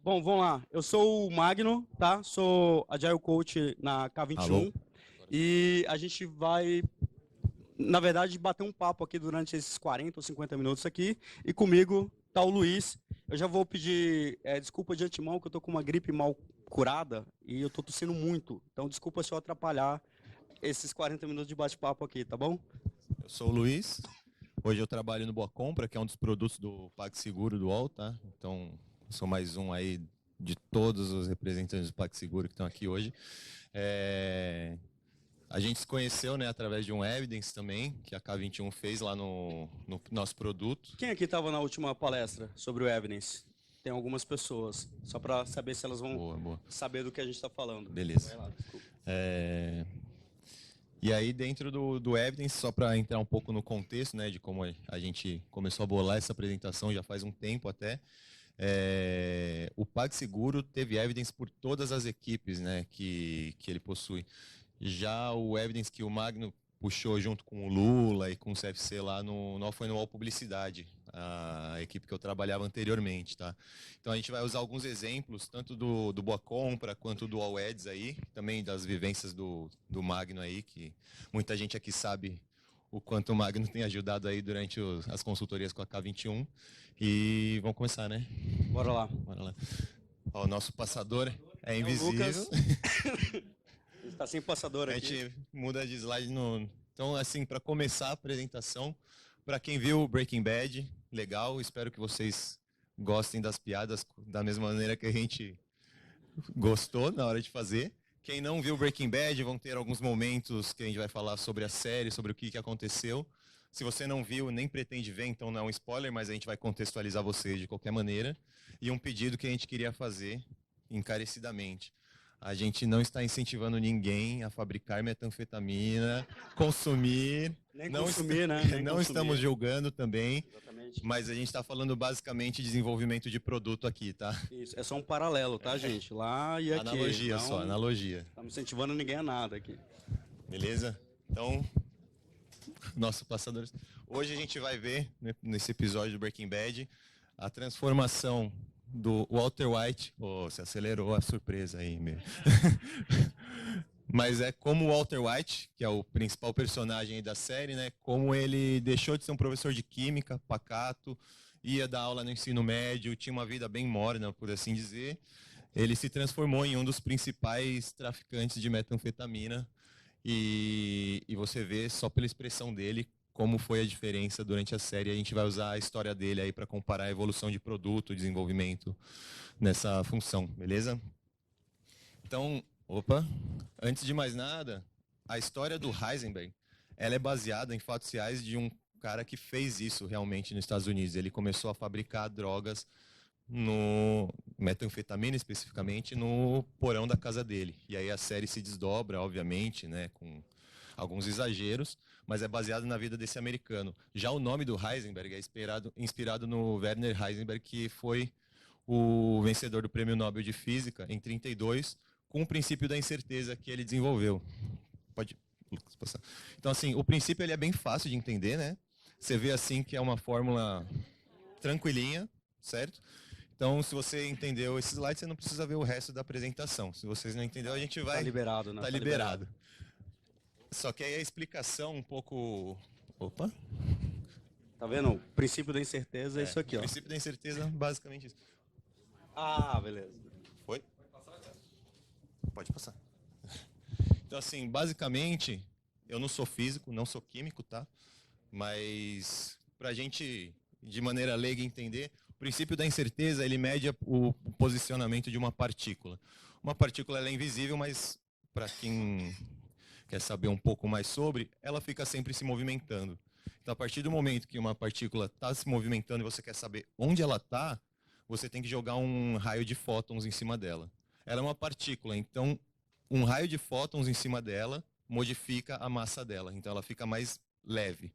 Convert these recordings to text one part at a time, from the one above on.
Bom, vamos lá. Eu sou o Magno, tá? Sou Agile Coach na K21. Alô? E a gente vai, na verdade, bater um papo aqui durante esses 40 ou 50 minutos aqui. E comigo tá o Luiz. Eu já vou pedir desculpa de antemão, que eu tô com uma gripe mal curada e eu tô tossindo muito. Então, desculpa se eu atrapalhar esses 40 minutos de bate-papo aqui, tá bom? Eu sou o Luiz. Hoje eu trabalho no Boa Compra, que é um dos produtos do PagSeguro do UOL, tá? Então, sou mais um aí de todos os representantes do PagSeguro que estão aqui hoje. A gente se conheceu, né, através de um Evidence também, que a K21 fez lá no nosso produto. Quem aqui estava na última palestra sobre o Evidence? Tem algumas pessoas, só para saber se elas vão saber do que a gente está falando. Beleza. Vai lá, desculpa. E aí, dentro do Evidence, só para entrar um pouco no contexto, né, de como a gente começou a bolar essa apresentação já faz um tempo até, o PagSeguro teve Evidence por todas as equipes, né, que ele possui. Já o Evidence que o Magno puxou junto com o Lula e com o CFC lá foi no UOL Publicidade, a equipe que eu trabalhava anteriormente, tá? Então a gente vai usar alguns exemplos, tanto do Boa Compra quanto do All Ads aí, também das vivências do Magno aí, que muita gente aqui sabe o quanto o Magno tem ajudado aí durante as consultorias com a K21. E vamos começar, né? Bora lá. Bora lá. Ó, o nosso passador é invisível. Está sem passador aqui. A gente muda de slide no... Então, assim, para começar a apresentação, para quem viu Breaking Bad, legal, espero que vocês gostem das piadas da mesma maneira que a gente gostou na hora de fazer. Quem não viu Breaking Bad, vão ter alguns momentos que a gente vai falar sobre a série, sobre o que aconteceu. Se você não viu, nem pretende ver, então não é um spoiler, mas a gente vai contextualizar você de qualquer maneira. E um pedido que a gente queria fazer encarecidamente. A gente não está incentivando ninguém a fabricar metanfetamina, consumir. Nem consumir, né? Nem não consumir. Estamos julgando também. Exatamente. Mas a gente está falando basicamente de desenvolvimento de produto aqui, tá? Isso, é só um paralelo, tá, gente? Lá e aqui. Analogia então, só, analogia. Não estamos incentivando ninguém a nada aqui. Beleza? Então, nosso passador. Hoje a gente vai ver, né, nesse episódio do Breaking Bad, a transformação do Walter White. Se acelerou a surpresa aí, meu. Mas é como o Walter White, que é o principal personagem aí da série, né? Como ele deixou de ser um professor de química, pacato, ia dar aula no ensino médio, tinha uma vida bem morna, por assim dizer. Ele se transformou em um dos principais traficantes de metanfetamina. E você vê só pela expressão dele como foi a diferença durante a série. A gente vai usar a história dele aí para comparar a evolução de produto, desenvolvimento nessa função, beleza? Então, antes de mais nada, a história do Heisenberg, ela é baseada em fatos reais de um cara que fez isso realmente nos Estados Unidos. Ele começou a fabricar drogas, metanfetamina especificamente, no porão da casa dele. E aí a série se desdobra, obviamente, né, com alguns exageros, mas é baseado na vida desse americano. Já o nome do Heisenberg é inspirado no Werner Heisenberg, que foi o vencedor do Prêmio Nobel de Física em 32, com o princípio da incerteza que ele desenvolveu. Pode passar. Então, assim, o princípio ele é bem fácil de entender, né? Você vê assim que é uma fórmula tranquilinha, certo? Então, se você entendeu esse slide, você não precisa ver o resto da apresentação. Se vocês não entenderam, a gente vai... Tá liberado, né? Tá liberado. Só que aí a explicação um pouco... Tá vendo? O princípio da incerteza é isso aqui, ó. O princípio da incerteza, basicamente isso. Ah, beleza. Foi? Pode passar. Então, assim, basicamente, eu não sou físico, não sou químico, tá? Mas, pra gente, de maneira leiga, entender, o princípio da incerteza, ele mede o posicionamento de uma partícula. Uma partícula ela é invisível, mas para quem quer saber um pouco mais sobre, ela fica sempre se movimentando. Então, a partir do momento que uma partícula está se movimentando e você quer saber onde ela está, você tem que jogar um raio de fótons em cima dela. Ela é uma partícula, então um raio de fótons em cima dela modifica a massa dela, então ela fica mais leve.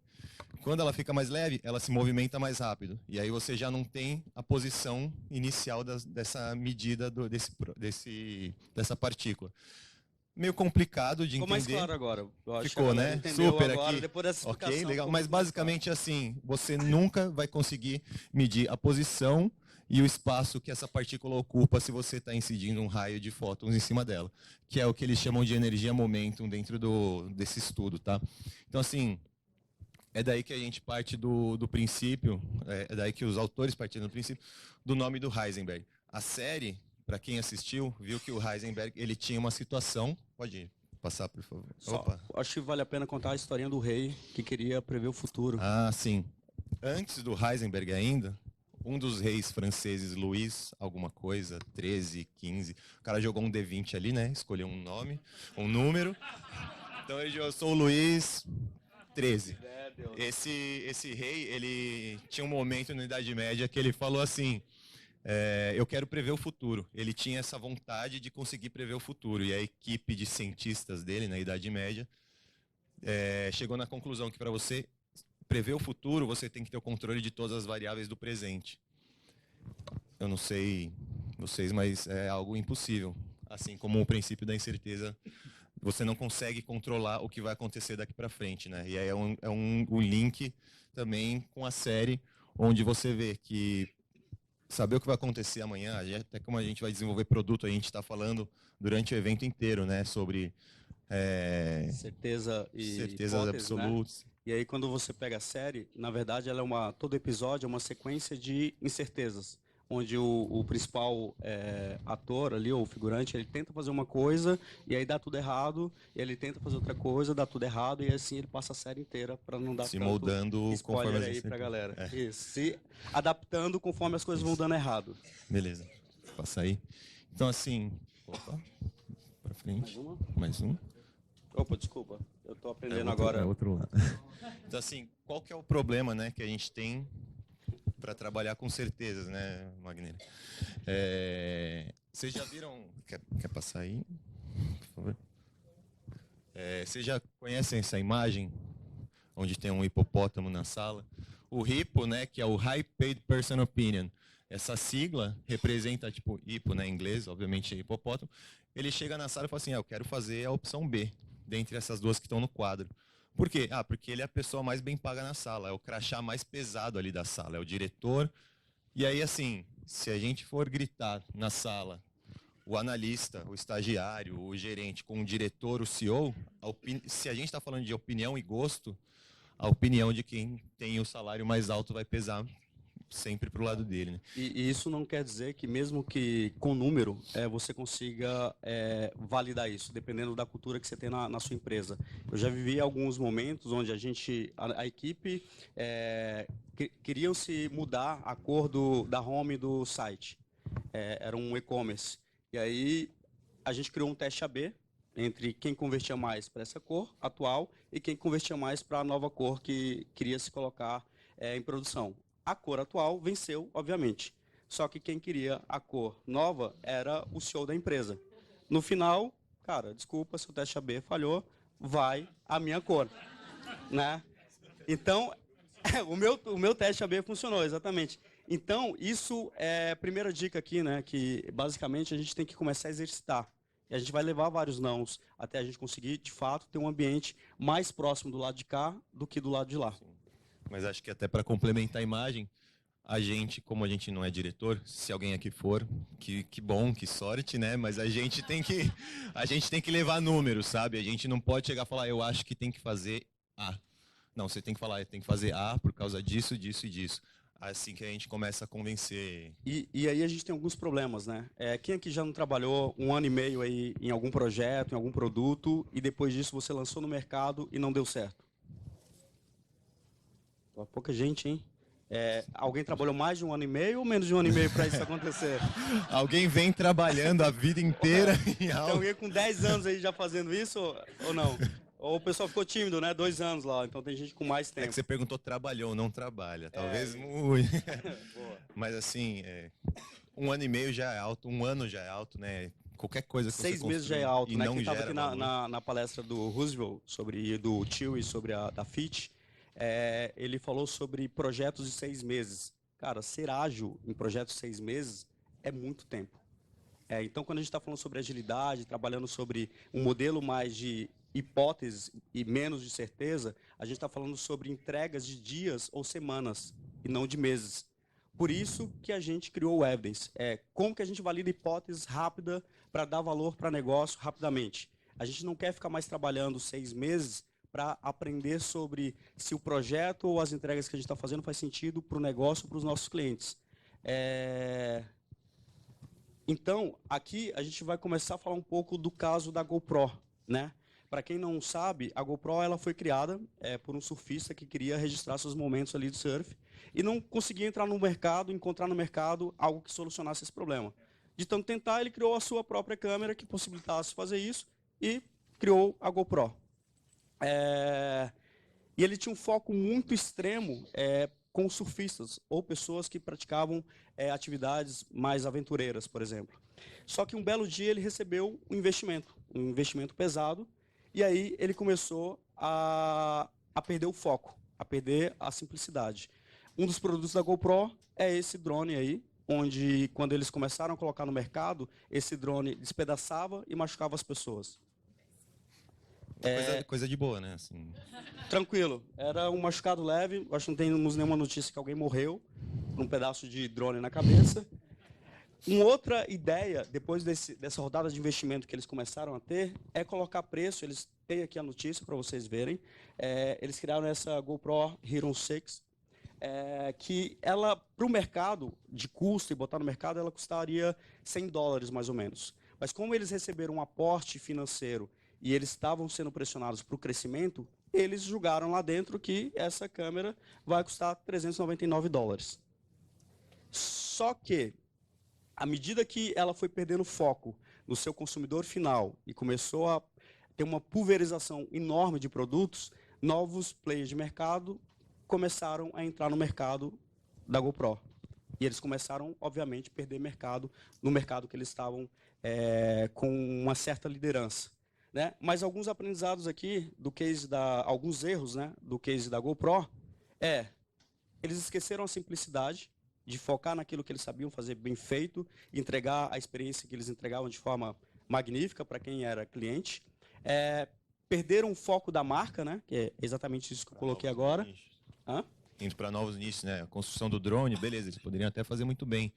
Quando ela fica mais leve, ela se movimenta mais rápido. E aí você já não tem a posição inicial dessa medida dessa partícula. Meio complicado de entender. Ficou mais claro agora. Ficou, né? Super agora, aqui. Depois dessa explicação, ok, legal. Mas basicamente assim, você nunca vai conseguir medir a posição e o espaço que essa partícula ocupa se você está incidindo um raio de fótons em cima dela, que é o que eles chamam de energia momentum dentro desse estudo, tá? Então, assim, é daí que a gente parte do princípio, é daí que os autores partiram do princípio do nome do Heisenberg. A série, para quem assistiu, viu que o Heisenberg ele tinha uma situação. Pode passar, por favor. Só, acho que vale a pena contar a historinha do rei que queria prever o futuro. Ah, sim. Antes do Heisenberg ainda, um dos reis franceses, Luís, alguma coisa, 13, 15, o cara jogou um D20 ali, né? Escolheu um nome, um número. Então ele disse, eu sou o Luís 13. Esse rei, ele tinha um momento na Idade Média que ele falou assim, eu quero prever o futuro. Ele tinha essa vontade de conseguir prever o futuro. E a equipe de cientistas dele, na Idade Média, chegou na conclusão que para você prever o futuro, você tem que ter o controle de todas as variáveis do presente. Eu não sei vocês, mas é algo impossível. Assim como o princípio da incerteza, você não consegue controlar o que vai acontecer daqui para frente, né? E aí um link também com a série, onde você vê que saber o que vai acontecer amanhã, até como a gente vai desenvolver produto, a gente está falando durante o evento inteiro, né? Sobre certezas absolutas. Né? E aí quando você pega a série, na verdade todo episódio é uma sequência de incertezas, onde o principal ator ali, ou o figurante, ele tenta fazer uma coisa e aí dá tudo errado, e ele tenta fazer outra coisa, dá tudo errado, e assim ele passa a série inteira para não dar se moldando spoiler aí pra galera. Isso, se adaptando conforme as coisas vão dando errado. Beleza, passa aí. Então assim, opa, pra frente, mais um. Opa, desculpa, eu tô aprendendo agora. É outro lado. Então assim, qual que é o problema, né, que a gente tem para trabalhar com certezas, né, Magneira? Vocês já viram... Quer passar aí, por favor? Vocês já conhecem essa imagem, onde tem um hipopótamo na sala? O HIPPO, né, que é o High Paid Person Opinion, essa sigla representa, tipo, hipo, né, em inglês, obviamente hipopótamo. Ele chega na sala e fala assim, eu quero fazer a opção B, dentre essas duas que estão no quadro. Por quê? Porque ele é a pessoa mais bem paga na sala, é o crachá mais pesado ali da sala, é o diretor. E aí, assim, se a gente for gritar na sala, o analista, o estagiário, o gerente com o diretor, o CEO, se a gente está falando de opinião e gosto, a opinião de quem tem o salário mais alto vai pesar sempre para o lado dele. Né? E isso não quer dizer que mesmo que com número você consiga validar isso, dependendo da cultura que você tem na sua empresa. Eu já vivi alguns momentos onde a equipe queriam se mudar a cor da home do site. Era um e-commerce. E aí a gente criou um teste AB entre quem convertia mais para essa cor atual e quem convertia mais para a nova cor que queria se colocar em produção. A cor atual venceu, obviamente. Só que quem queria a cor nova era o CEO da empresa. No final, cara, desculpa, se o teste AB falhou, vai a minha cor. Né? Então, o meu teste AB funcionou, exatamente. Então, isso é a primeira dica aqui, né? Que basicamente a gente tem que começar a exercitar. E a gente vai levar vários nãos até a gente conseguir, de fato, ter um ambiente mais próximo do lado de cá do que do lado de lá. Sim. Mas acho que até para complementar a imagem, a gente, como a gente não é diretor, se alguém aqui for, que bom, que sorte, né? Mas a gente tem que levar números, sabe? A gente não pode chegar e falar, eu acho que tem que fazer A. Não, você tem que falar, tem que fazer A por causa disso, disso e disso. Assim que a gente começa a convencer. E aí a gente tem alguns problemas, né? Quem aqui já não trabalhou 1 ano e meio aí em algum projeto, em algum produto, e depois disso você lançou no mercado e não deu certo? Pouca gente, hein? Alguém trabalhou mais de 1 ano e meio ou menos de 1 ano e meio para isso acontecer? Alguém vem trabalhando a vida inteira em algo. Tem alguém com 10 anos aí já fazendo isso ou não? Ou o pessoal ficou tímido, né? 2 anos lá, então tem gente com mais tempo. É que você perguntou trabalhou, não trabalha. Talvez muito. Mas assim, 1 ano e meio já é alto, 1 ano já é alto, né? Qualquer coisa que 6 você meses já é alto, né? Quem estava aqui na palestra do Roosevelt, do Tio e sobre da FIT, ele falou sobre projetos de 6 meses. Cara, ser ágil em projetos de 6 meses é muito tempo. Então, quando a gente está falando sobre agilidade, trabalhando sobre um modelo mais de hipóteses e menos de certeza, a gente está falando sobre entregas de dias ou semanas e não de meses. Por isso que a gente criou o Evidence. Como que a gente valida hipóteses rápida para dar valor para negócio rapidamente. A gente não quer ficar mais trabalhando 6 meses para aprender sobre se o projeto ou as entregas que a gente está fazendo faz sentido para o negócio, para os nossos clientes. Então, aqui a gente vai começar a falar um pouco do caso da GoPro, né? Para quem não sabe, a GoPro ela foi criada por um surfista que queria registrar seus momentos ali de surf e não conseguia entrar no mercado, encontrar no mercado algo que solucionasse esse problema. De tanto tentar, ele criou a sua própria câmera que possibilitasse fazer isso e criou a GoPro. E ele tinha um foco muito extremo com surfistas ou pessoas que praticavam atividades mais aventureiras, por exemplo. Só que um belo dia ele recebeu um investimento pesado, e aí ele começou a perder o foco, a perder a simplicidade. Um dos produtos da GoPro é esse drone aí, onde quando eles começaram a colocar no mercado, esse drone despedaçava e machucava as pessoas. Coisa de boa, né? Assim. Tranquilo. Era um machucado leve. Acho que não temos nenhuma notícia que alguém morreu por um pedaço de drone na cabeça. Uma outra ideia, depois dessa rodada de investimento que eles começaram a ter, é colocar preço. Eles têm aqui a notícia para vocês verem. Eles criaram essa GoPro Hero 6, que ela, para o mercado de custo e botar no mercado, ela custaria $100 mais ou menos. Mas como eles receberam um aporte financeiro e eles estavam sendo pressionados para o crescimento, eles julgaram lá dentro que essa câmera vai custar $399. Só que, à medida que ela foi perdendo foco no seu consumidor final e começou a ter uma pulverização enorme de produtos, novos players de mercado começaram a entrar no mercado da GoPro. E eles começaram, obviamente, a perder mercado no mercado que eles estavam com uma certa liderança. Né? Mas alguns aprendizados aqui, alguns erros, né, do case da GoPro, eles esqueceram a simplicidade de focar naquilo que eles sabiam fazer bem feito, entregar a experiência que eles entregavam de forma magnífica para quem era cliente. Perderam o foco da marca, né, que é exatamente isso que eu coloquei agora. Indo para novos nichos, né? A construção do drone, beleza, eles poderiam até fazer muito bem.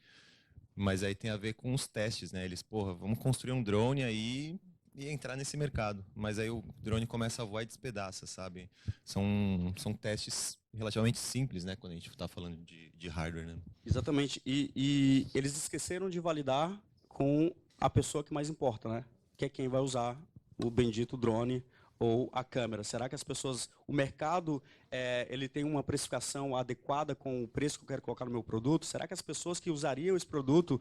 Mas aí tem a ver com os testes, né? Eles, vamos construir um drone aí e entrar nesse mercado. Mas aí o drone começa a voar e despedaça, sabe? São testes relativamente simples, né? Quando a gente está falando de hardware, né? Exatamente. E eles esqueceram de validar com a pessoa que mais importa, né? Que é quem vai usar o bendito drone ou a câmera. Será que as pessoas, o mercado, ele tem uma precificação adequada com o preço que eu quero colocar no meu produto? Será que as pessoas que usariam esse produto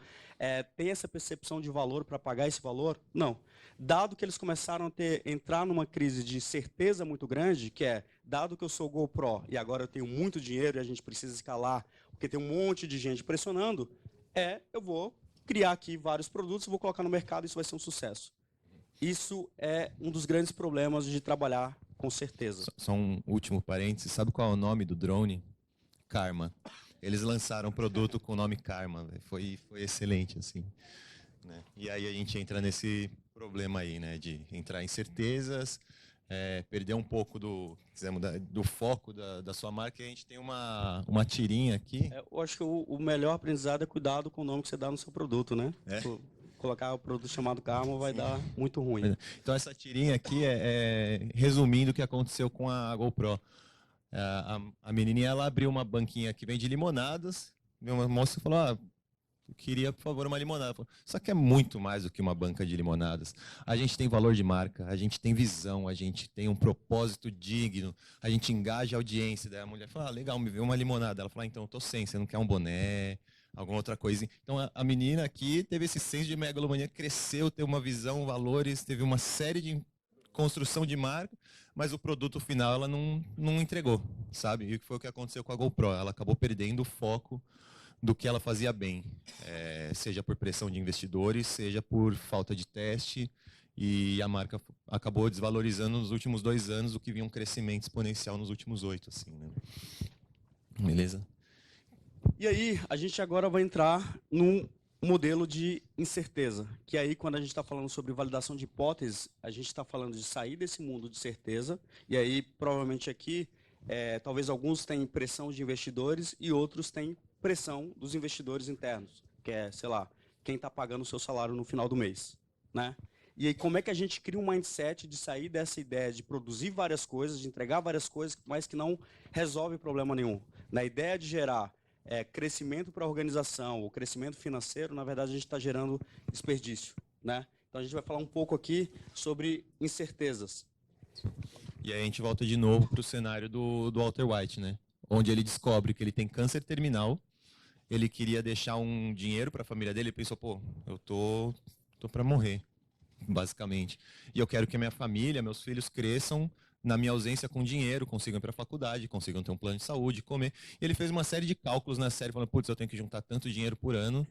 têm essa percepção de valor para pagar esse valor? Não. Dado que eles começaram a entrar numa crise de certeza muito grande, que dado que eu sou GoPro e agora eu tenho muito dinheiro e a gente precisa escalar, porque tem um monte de gente pressionando, eu vou criar aqui vários produtos, vou colocar no mercado e isso vai ser um sucesso. Isso é um dos grandes problemas de trabalhar, com certeza. Só um último parênteses. Sabe qual é o nome do drone? Karma. Eles lançaram um produto com o nome Karma. Foi excelente, assim. Né? E aí a gente entra nesse problema aí, né? De entrar em certezas, perder um pouco do foco da sua marca. E a gente tem uma tirinha aqui. Eu acho que o melhor aprendizado é cuidado com o nome que você dá no seu produto, né? Colocar o produto chamado Karma vai dar muito ruim. Então essa tirinha aqui resumindo o que aconteceu com a GoPro. A menininha, ela abriu uma banquinha que vende limonadas. Uma moça falou, eu queria, por favor, uma limonada. Só que é muito mais do que uma banca de limonadas. A gente tem valor de marca, a gente tem visão, a gente tem um propósito digno, a gente engaja a audiência. Daí a mulher fala, legal, me vê uma limonada. Ela fala, então eu tô sem, você não quer um boné? Alguma outra coisa. Então a menina aqui teve esse senso de megalomania, cresceu, teve uma visão, valores, teve uma série de construção de marca, mas o produto final ela não entregou, sabe? E foi o que aconteceu com a GoPro. Ela acabou perdendo o foco do que ela fazia bem, seja por pressão de investidores, seja por falta de teste, e a marca acabou desvalorizando nos últimos 2 anos o que vinha um crescimento exponencial nos últimos 8, assim, né? Beleza? E aí, a gente agora vai entrar num modelo de incerteza, que aí, quando a gente está falando sobre validação de hipóteses, a gente está falando de sair desse mundo de certeza, e aí, provavelmente aqui, talvez alguns tenham pressão de investidores e outros têm pressão dos investidores internos, que é, sei lá, quem está pagando o seu salário no final do mês, né? E aí, como é que a gente cria um mindset de sair dessa ideia de produzir várias coisas, de entregar várias coisas, mas que não resolve problema nenhum? Na ideia de gerar crescimento para a organização, ou crescimento financeiro, na verdade, a gente está gerando desperdício, né? Então, a gente vai falar um pouco aqui sobre incertezas. E aí a gente volta de novo para o cenário do Walter White, né? Onde ele descobre que ele tem câncer terminal, ele queria deixar um dinheiro para a família dele, ele pensou, pô, eu tô para morrer, basicamente. E eu quero que a minha família, meus filhos cresçam na minha ausência com dinheiro, consigam ir para a faculdade, consigam ter um plano de saúde, comer. E ele fez uma série de cálculos na série, falando, putz, eu tenho que juntar tanto dinheiro por ano,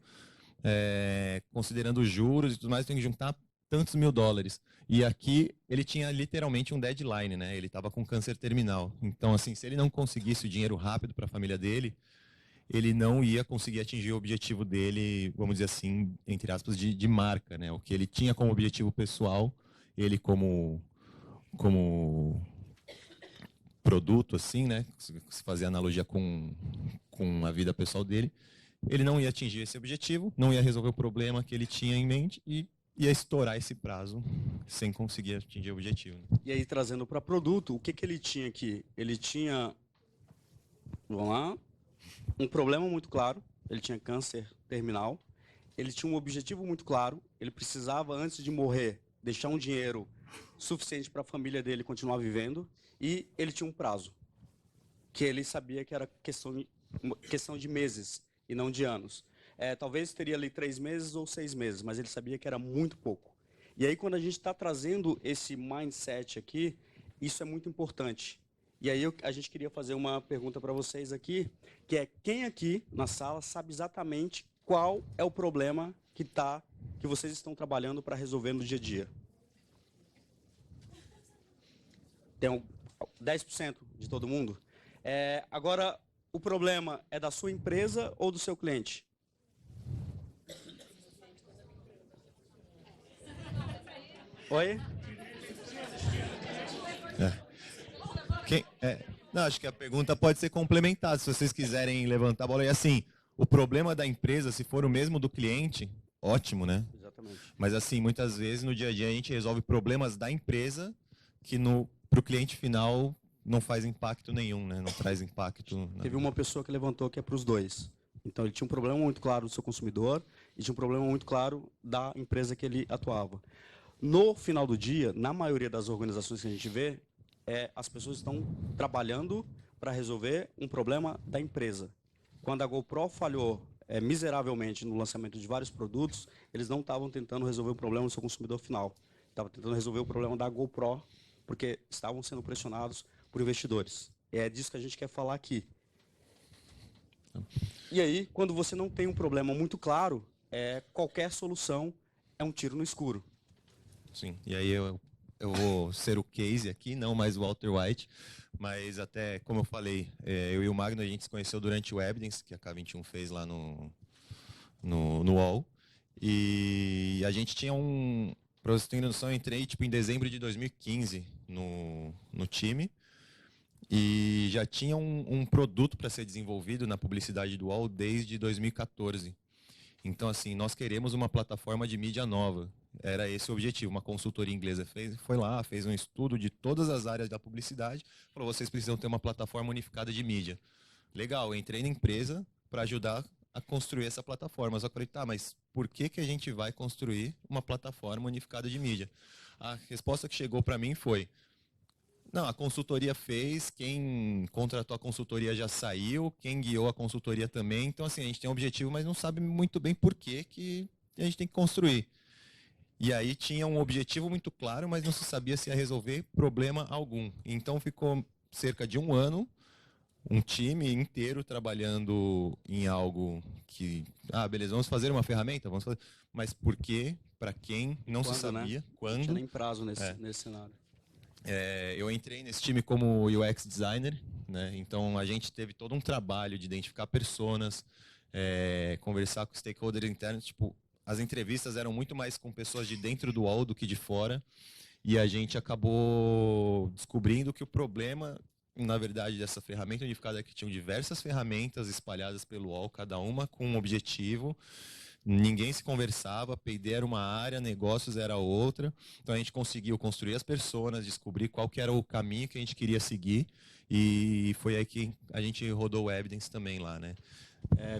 considerando os juros e tudo mais, eu tenho que juntar tantos mil dólares. E aqui ele tinha literalmente um deadline, né? Ele estava com câncer terminal. Então, assim, se ele não conseguisse o dinheiro rápido para a família dele, ele não ia conseguir atingir o objetivo dele, vamos dizer assim, entre aspas, de marca, né? O que ele tinha como objetivo pessoal, ele como produto, assim, né? Se fazer analogia com a vida pessoal dele, ele não ia atingir esse objetivo, não ia resolver o problema que ele tinha em mente e ia estourar esse prazo sem conseguir atingir o objetivo. Né? E aí, trazendo para produto, o que ele tinha aqui? Ele tinha, vamos lá, um problema muito claro, ele tinha câncer terminal, ele tinha um objetivo muito claro, ele precisava, antes de morrer, deixar um dinheiro suficiente para a família dele continuar vivendo, e ele tinha um prazo, que ele sabia que era questão de meses e não de anos. Talvez teria ali 3 meses ou 6 meses, mas ele sabia que era muito pouco. E aí, quando a gente está trazendo esse mindset aqui, isso é muito importante. E aí a gente queria fazer uma pergunta para vocês aqui, que é quem aqui na sala sabe exatamente qual é o problema que vocês estão trabalhando para resolver no dia a dia? Tem 10% de todo mundo? Agora, o problema é da sua empresa ou do seu cliente? Oi? Não, acho que a pergunta pode ser complementar, se vocês quiserem levantar a bola. E assim, o problema da empresa, se for o mesmo do cliente, ótimo, né? Exatamente. Mas assim, muitas vezes no dia a dia a gente resolve problemas da empresa que para o cliente final não faz impacto nenhum, né? Não traz impacto. Teve uma pessoa que levantou que é para os dois. Então ele tinha um problema muito claro do seu consumidor e tinha um problema muito claro da empresa que ele atuava. No final do dia, na maioria das organizações que a gente vê, as pessoas estão trabalhando para resolver um problema da empresa. Quando a GoPro falhou miseravelmente no lançamento de vários produtos, eles não estavam tentando resolver o problema do seu consumidor final. Estavam tentando resolver o problema da GoPro, porque estavam sendo pressionados por investidores. É disso que a gente quer falar aqui. E aí, quando você não tem um problema muito claro, qualquer solução é um tiro no escuro. Sim, e aí eu vou ser o case aqui, não mais o Walter White, mas até, como eu falei, eu e o Magno, a gente se conheceu durante o Evidence, que a K21 fez lá no UOL, e a gente tinha para você ter noção, eu entrei em dezembro de 2015 no time, e já tinha um produto para ser desenvolvido na publicidade do UOL desde 2014. Então, assim, nós queremos uma plataforma de mídia nova. Era esse o objetivo. Uma consultoria inglesa foi lá, fez um estudo de todas as áreas da publicidade, falou, vocês precisam ter uma plataforma unificada de mídia. Legal, eu entrei na empresa para ajudar a construir essa plataforma. Só que eu falei, tá, mas por que a gente vai construir uma plataforma unificada de mídia? A resposta que chegou para mim foi, não, a consultoria fez, quem contratou a consultoria já saiu, quem guiou a consultoria também. Então, assim, a gente tem um objetivo, mas não sabe muito bem por que a gente tem que construir. E aí tinha um objetivo muito claro, mas não se sabia se ia resolver problema algum. Então ficou cerca de 1 ano, um time inteiro trabalhando em algo que, beleza, vamos fazer uma ferramenta? Vamos fazer. Mas por quê? Para quem? Não se sabia. Né? Quando? Não tinha nem prazo nesse cenário. Eu entrei nesse time como UX designer, né? Então a gente teve todo um trabalho de identificar personas, conversar com stakeholders internos. Tipo, as entrevistas eram muito mais com pessoas de dentro do UOL do que de fora. E a gente acabou descobrindo que o problema na verdade, dessa ferramenta unificada, é que tinham diversas ferramentas espalhadas pelo UOL, cada uma com um objetivo. Ninguém se conversava, P&D era uma área, negócios era outra. Então a gente conseguiu construir as personas, descobrir qual que era o caminho que a gente queria seguir. E foi aí que a gente rodou o Evidence também lá, né?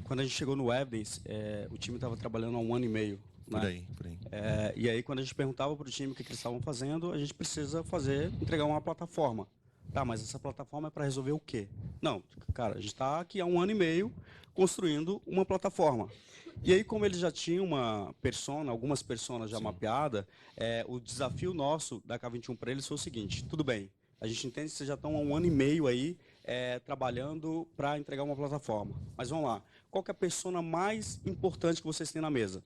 Quando a gente chegou no Evidence, o time estava trabalhando há 1 ano e meio. Por Né? aí, por aí. E aí, quando a gente perguntava para o time o que eles estavam fazendo, a gente precisa entregar uma plataforma. Tá, mas essa plataforma é para resolver o quê? Não, cara, a gente está aqui há 1 ano e meio construindo uma plataforma. E aí, como eles já tinham algumas personas já mapeadas, o desafio nosso da K21 para eles foi o seguinte: tudo bem, a gente entende que vocês já estão há 1 ano e meio aí trabalhando para entregar uma plataforma. Mas vamos lá, qual que é a persona mais importante que vocês têm na mesa?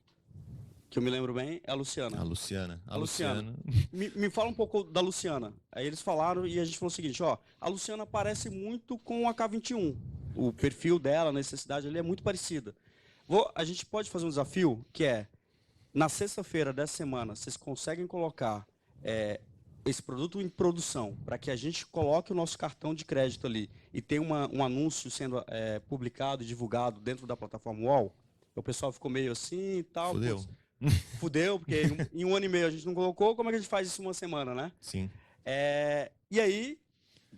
Que eu me lembro bem, é a Luciana. A Luciana. A Luciana. Me fala um pouco da Luciana. Aí eles falaram e a gente falou o seguinte, a Luciana parece muito com a K21. O perfil dela, a necessidade ali é muito parecida. A gente pode fazer um desafio que na sexta-feira dessa semana, vocês conseguem colocar esse produto em produção para que a gente coloque o nosso cartão de crédito ali e tenha um anúncio sendo publicado e divulgado dentro da plataforma UOL? O pessoal ficou meio assim e tal. Fudeu. Fudeu, porque em 1 ano e meio a gente não colocou, como é que a gente faz isso em 1 semana, né? Sim. E aí,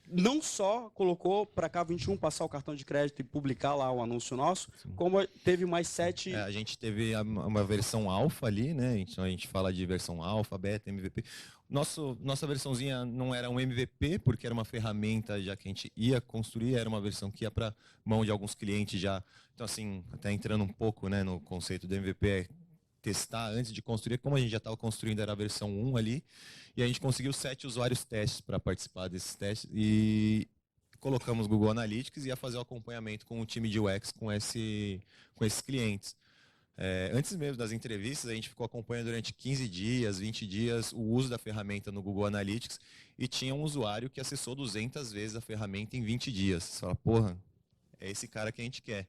não só colocou para K21 passar o cartão de crédito e publicar lá o anúncio nosso, sim, como teve mais 7... a gente teve uma versão alfa ali, né? Então a gente fala de versão alfa, beta, MVP. Nossa versãozinha não era um MVP, porque era uma ferramenta já que a gente ia construir, era uma versão que ia para mão de alguns clientes já. Então, assim, até entrando um pouco, né, no conceito do MVP, testar antes de construir, como a gente já estava construindo, era a versão 1 ali, e a gente conseguiu 7 usuários testes para participar desses testes, e colocamos Google Analytics e ia fazer o acompanhamento com o time de UX com esses clientes. Antes mesmo das entrevistas, a gente ficou acompanhando durante 15 dias, 20 dias, o uso da ferramenta no Google Analytics, e tinha um usuário que acessou 200 vezes a ferramenta em 20 dias. Você fala, porra, é esse cara que a gente quer.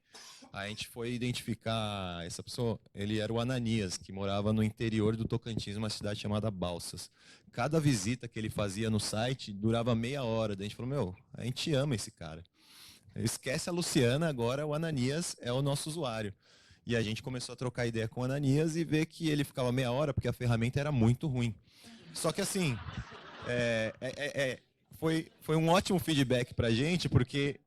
A gente foi identificar essa pessoa, ele era o Ananias, que morava no interior do Tocantins, uma cidade chamada Balsas. Cada visita que ele fazia no site durava meia hora. Daí a gente falou, a gente ama esse cara. Esquece a Luciana, agora o Ananias é o nosso usuário. E a gente começou a trocar ideia com o Ananias e ver que ele ficava meia hora porque a ferramenta era muito ruim. Só que assim, foi um ótimo feedback pra gente, porque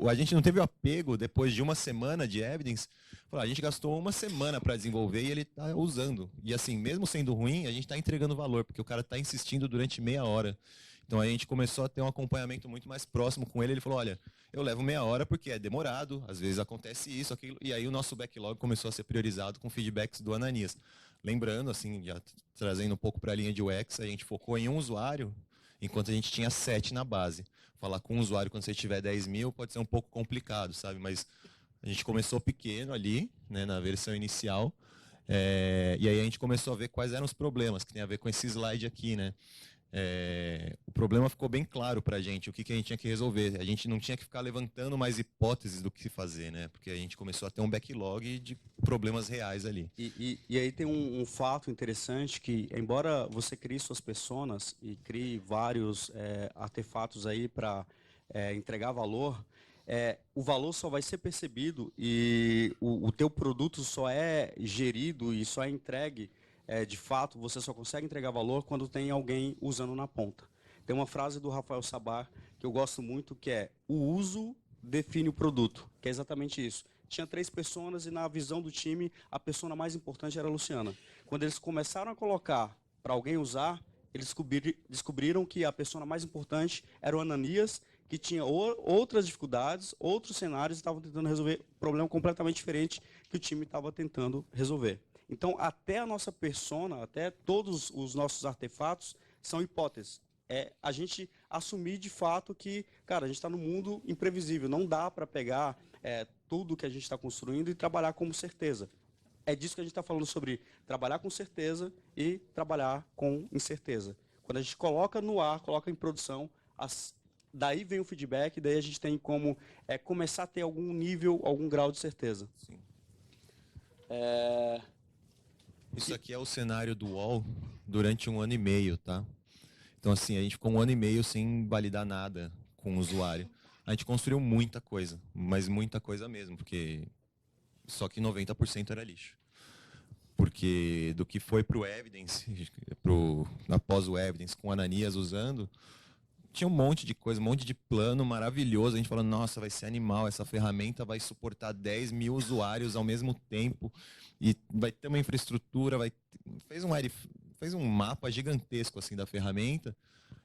a gente não teve o apego depois de 1 semana de Evidence. A gente gastou 1 semana para desenvolver e ele está usando. E assim, mesmo sendo ruim, a gente está entregando valor, porque o cara está insistindo durante meia hora. Então a gente começou a ter um acompanhamento muito mais próximo com ele. Ele falou, olha, eu levo meia hora porque é demorado, às vezes acontece isso, aquilo. E aí o nosso backlog começou a ser priorizado com feedbacks do Ananias. Lembrando, assim, já trazendo um pouco para a linha de UX, a gente focou em um usuário, enquanto a gente tinha 7 na base. Falar com um usuário quando você tiver 10 mil pode ser um pouco complicado, sabe? Mas a gente começou pequeno ali, né, na versão inicial, e aí a gente começou a ver quais eram os problemas, que tem a ver com esse slide aqui, né? O problema ficou bem claro para a gente, o que a gente tinha que resolver. A gente não tinha que ficar levantando mais hipóteses do que fazer, né? Porque a gente começou a ter um backlog de problemas reais ali. E aí tem um fato interessante que, embora você crie suas personas e crie vários artefatos aí para entregar valor, o valor só vai ser percebido e o teu produto só é gerido e só é entregue de fato, você só consegue entregar valor quando tem alguém usando na ponta. Tem uma frase do Rafael Sabar que eu gosto muito, que é: o uso define o produto, que é exatamente isso. Tinha 3 pessoas e na visão do time, a pessoa mais importante era a Luciana. Quando eles começaram a colocar para alguém usar, eles descobriram que a pessoa mais importante era o Ananias, que tinha outras dificuldades, outros cenários, e estavam tentando resolver um problema completamente diferente que o time estava tentando resolver. Então, até a nossa persona, até todos os nossos artefatos são hipóteses. A gente assumir de fato que, cara, a gente está num mundo imprevisível. Não dá para pegar tudo que a gente está construindo e trabalhar como certeza. É disso que a gente está falando, sobre trabalhar com certeza e trabalhar com incerteza. Quando a gente coloca no ar, coloca em produção, daí vem o feedback, daí a gente tem como começar a ter algum nível, algum grau de certeza. Sim. Isso aqui é o cenário do UOL durante 1 ano e meio, tá? Então, assim, a gente ficou 1 ano e meio sem validar nada com o usuário. A gente construiu muita coisa, mas muita coisa mesmo, porque só que 90% era lixo. Porque do que foi para o Evidence, após o Evidence, com o Ananias usando, tinha um monte de coisa, um monte de plano maravilhoso. A gente falando, nossa, vai ser animal, essa ferramenta vai suportar 10 mil usuários ao mesmo tempo e vai ter uma infraestrutura, fez um mapa gigantesco assim da ferramenta.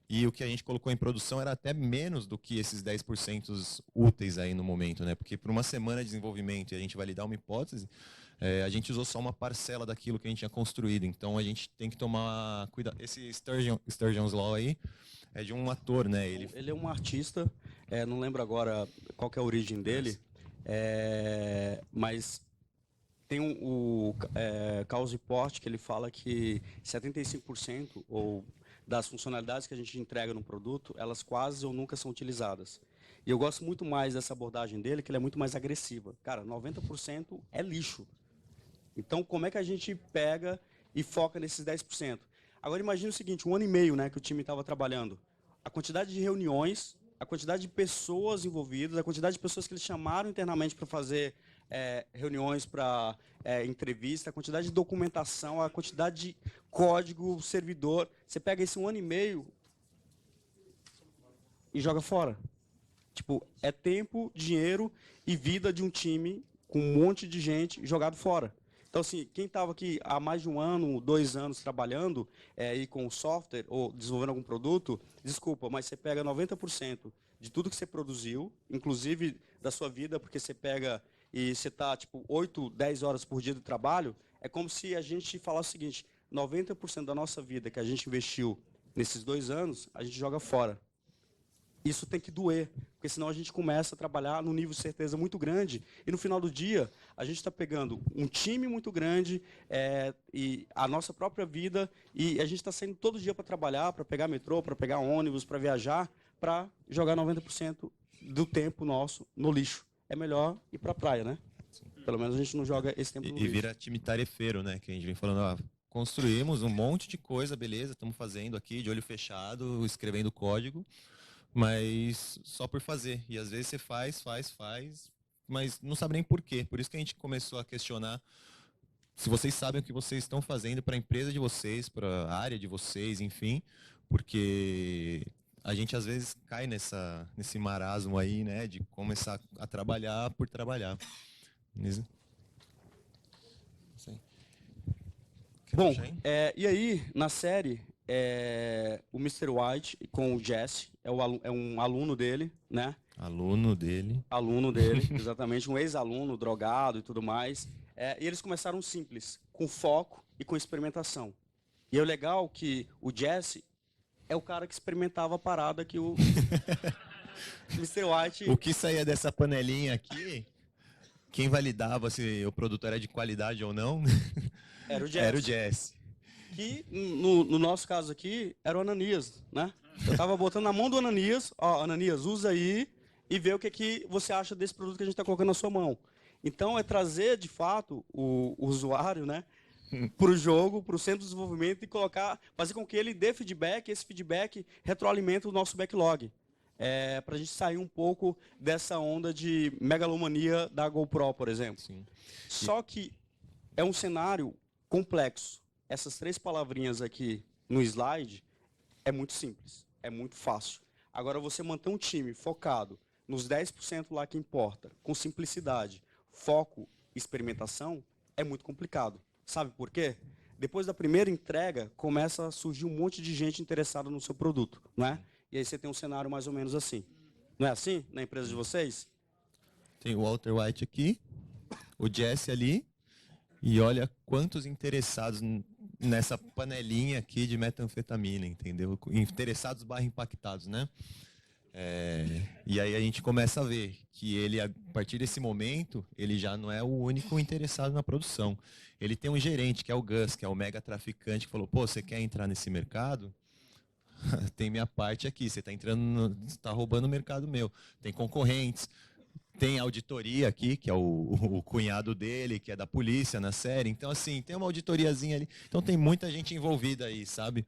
E o que a gente colocou em produção era até menos do que esses 10% úteis aí no momento, né? Porque por uma semana de desenvolvimento e a gente validar uma hipótese, a gente usou só uma parcela daquilo que a gente tinha construído. Então a gente tem que tomar cuidado. Esse Sturgeon's Law aí é de um ator, né? Ele é um artista, não lembro agora qual que é a origem dele, mas tem o Cause Report que ele fala que 75% ou das funcionalidades que a gente entrega no produto, elas quase ou nunca são utilizadas. E eu gosto muito mais dessa abordagem dele, que ele é muito mais agressiva. Cara, 90% é lixo. Então, como é que a gente pega e foca nesses 10%? Agora, imagine o seguinte, 1 ano e meio, né, que o time estava trabalhando. A quantidade de reuniões, a quantidade de pessoas envolvidas, a quantidade de pessoas que eles chamaram internamente para fazer reuniões, para entrevista, a quantidade de documentação, a quantidade de código, servidor. Você pega esse 1 ano e meio e joga fora. Tipo, é tempo, dinheiro e vida de um time com um monte de gente jogado fora. Então, assim, quem estava aqui há mais de 1 ano, 2 anos trabalhando aí com software ou desenvolvendo algum produto, desculpa, mas você pega 90% de tudo que você produziu, inclusive da sua vida, porque você pega e você está, tipo, 8, 10 horas por dia de trabalho, é como se a gente falasse o seguinte, 90% da nossa vida que a gente investiu nesses 2 anos, a gente joga fora. Isso tem que doer, porque senão a gente começa a trabalhar num nível de certeza muito grande e no final do dia a gente está pegando um time muito grande e a nossa própria vida e a gente está saindo todo dia para trabalhar, para pegar metrô, para pegar ônibus, para viajar, para jogar 90% do tempo nosso no lixo. É melhor ir para a praia, né? Pelo menos a gente não joga esse tempo no lixo. E vira time tarefeiro, né? Que a gente vem falando, construímos um monte de coisa, beleza, estamos fazendo aqui de olho fechado, escrevendo código, mas só por fazer. E às vezes você faz, mas não sabe nem por quê. Por isso que a gente começou a questionar se vocês sabem o que vocês estão fazendo para a empresa de vocês, para a área de vocês, enfim, porque a gente às vezes cai nesse marasmo aí, né, de começar a trabalhar por trabalhar. Bom, e aí, na série, o Mr. White com o Jesse, é um aluno dele, né? Aluno dele, exatamente, um ex-aluno, drogado e tudo mais. E eles começaram simples, com foco e com experimentação. E é legal que o Jesse é o cara que experimentava a parada que o Mr. White... O que saía dessa panelinha aqui, quem validava se o produto era de qualidade ou não, era o Jesse. Que, no nosso caso aqui, era o Ananias, né? Eu tava botando na mão do Ananias, Ananias, usa aí e vê o que você acha desse produto que a gente está colocando na sua mão. Então, é trazer, de fato, o usuário, né, para o jogo, para o centro de desenvolvimento e fazer com que ele dê feedback, e esse feedback retroalimenta o nosso backlog. Para a gente sair um pouco dessa onda de megalomania da GoPro, por exemplo. Sim. Só que é um cenário complexo. Essas 3 palavrinhas aqui no slide é muito simples, é muito fácil. Agora, você manter um time focado nos 10% lá que importa, com simplicidade, foco e experimentação, é muito complicado. Sabe por quê? Depois da primeira entrega, começa a surgir um monte de gente interessada no seu produto, não é? E aí você tem um cenário mais ou menos assim. Não é assim na empresa de vocês? Tem o Walter White aqui, o Jesse ali, e olha quantos interessados nessa panelinha aqui de metanfetamina, entendeu? Interessados / impactados, né? E aí a gente começa a ver que ele, a partir desse momento, ele já não é o único interessado na produção. Ele tem um gerente, que é o Gus, que é o mega traficante, que falou, pô, você quer entrar nesse mercado? Tem minha parte aqui, você está roubando o mercado meu. Tem concorrentes, tem auditoria aqui, que é o cunhado dele, que é da polícia na série. Então, assim, tem uma auditoriazinha ali. Então, tem muita gente envolvida aí, sabe?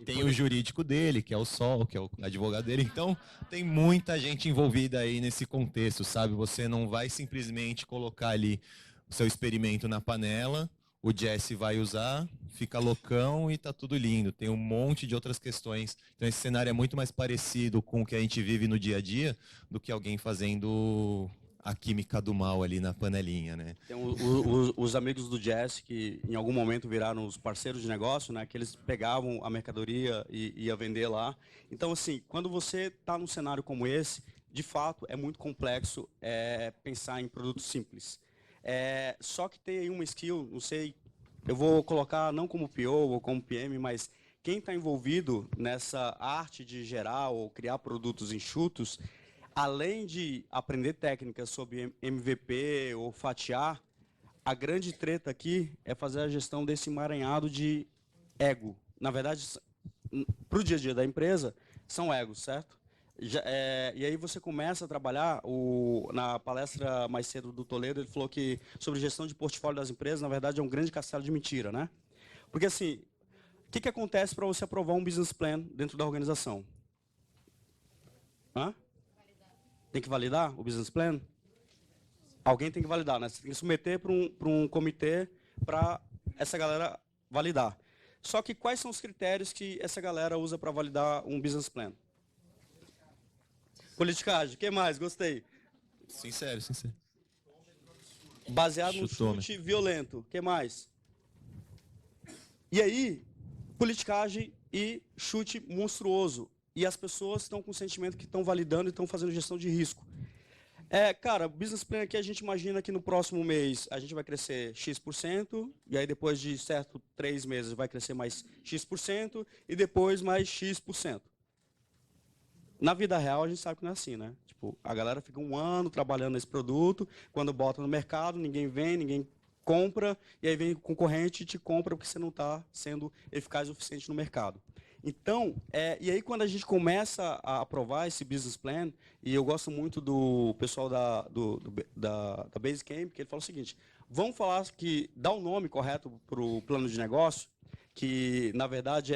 Tem o jurídico dele, que é o Sol, que é o advogado dele. Então, tem muita gente envolvida aí nesse contexto, sabe? Você não vai simplesmente colocar ali o seu experimento na panela, o Jesse vai usar, fica loucão e tá tudo lindo. Tem um monte de outras questões. Então, esse cenário é muito mais parecido com o que a gente vive no dia a dia do que alguém fazendo a química do mal ali na panelinha, né? Tem os amigos do Jazz que em algum momento viraram os parceiros de negócio, né? Que eles pegavam a mercadoria e ia vender lá. Então, assim, quando você está num cenário como esse, de fato, é muito complexo pensar em produtos simples. Só que tem aí uma skill, não sei, eu vou colocar não como PO ou como PM, mas quem está envolvido nessa arte de gerar ou criar produtos enxutos, além de aprender técnicas sobre MVP ou fatiar, a grande treta aqui é fazer a gestão desse emaranhado de ego. Na verdade, para o dia a dia da empresa, são egos, certo? E aí você começa a trabalhar, na palestra mais cedo do Toledo, ele falou que sobre gestão de portfólio das empresas, na verdade, é um grande castelo de mentira, né? Porque assim, o que acontece para você aprovar um business plan dentro da organização? Hã? Tem que validar o business plan? Alguém tem que validar, né? Você tem que submeter para um comitê para essa galera validar. Só que quais são os critérios que essa galera usa para validar um business plan? Politicagem, o que mais? Gostei. Sincero. Baseado no chute violento, o que mais? E aí, politicagem e chute monstruoso. E as pessoas estão com o sentimento que estão validando e estão fazendo gestão de risco. Cara, business plan aqui a gente imagina que no próximo mês a gente vai crescer X%, e aí depois de 3 meses vai crescer mais X%, e depois mais X%. Na vida real a gente sabe que não é assim, né? Tipo, a galera fica um ano trabalhando nesse produto, quando bota no mercado, ninguém vem, ninguém compra, e aí vem o concorrente e te compra porque você não está sendo eficaz o suficiente no mercado. Então, e aí quando a gente começa a aprovar esse business plan, e eu gosto muito do pessoal da Basecamp, que ele fala o seguinte, vamos falar que dá o nome correto para o plano de negócio, que na verdade